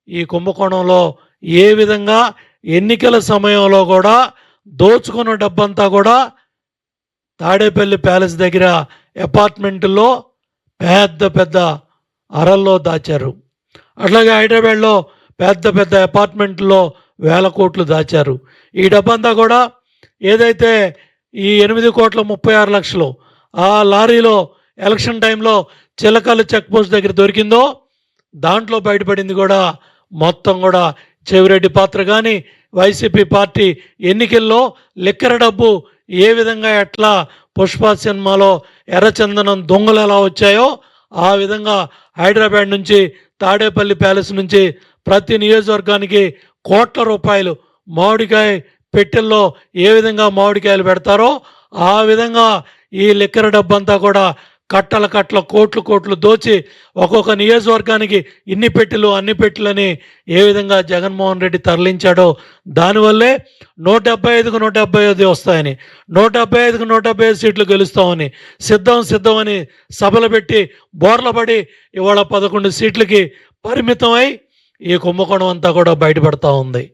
ఈ కుంభకోణంలో ఏ విధంగా ఎన్నికల సమయంలో కూడా దోచుకున్న డబ్బంతా కూడా తాడేపల్లి ప్యాలెస్ దగ్గర అపార్ట్మెంట్లో పెద్ద పెద్ద అరల్లో దాచారు. అట్లాగే హైదరాబాద్లో పెద్ద పెద్ద అపార్ట్మెంట్లో వేల కోట్లు దాచారు. ఈ డబ్బంతా కూడా ఏదైతే ఈ 8,36,00,000 ఆ లారీలో ఎలక్షన్ టైంలో చిలకలు చెక్ పోస్ట్ దగ్గర దొరికిందో దాంట్లో బయటపడింది కూడా మొత్తం కూడా చెవిరెడ్డి పాత్ర. కానీ వైసీపీ పార్టీ ఎన్నికల్లో లిక్కర డబ్బు ఏ విధంగా ఎట్లా పుష్ప సినిమాలో ఎర్రచందనం దొంగలు ఎలా వచ్చాయో ఆ విధంగా హైదరాబాద్ నుంచి తాడేపల్లి ప్యాలెస్ నుంచి ప్రతి నియోజకవర్గానికి కోట్ల రూపాయలు మామిడికాయ పెట్టెల్లో ఏ విధంగా మామిడికాయలు పెడతారో ఆ విధంగా ఈ లిక్కర డబ్బంతా కూడా కట్టల కట్టల కోట్లు కోట్లు దోచి ఒక్కొక్క నియోజకవర్గానికి ఇన్ని పెట్టెలు అన్ని పెట్టెలని ఏ విధంగా జగన్మోహన్ రెడ్డి తరలించాడో దానివల్లే 175కు 175 వస్తాయని, 175కు 175 సీట్లు గెలుస్తామని సిద్ధం అని సభలు పెట్టి బోర్ల పడి ఇవాళ 11 సీట్లకి పరిమితమై ఈ కుంభకోణం అంతా కూడా బయటపడతా ఉంది.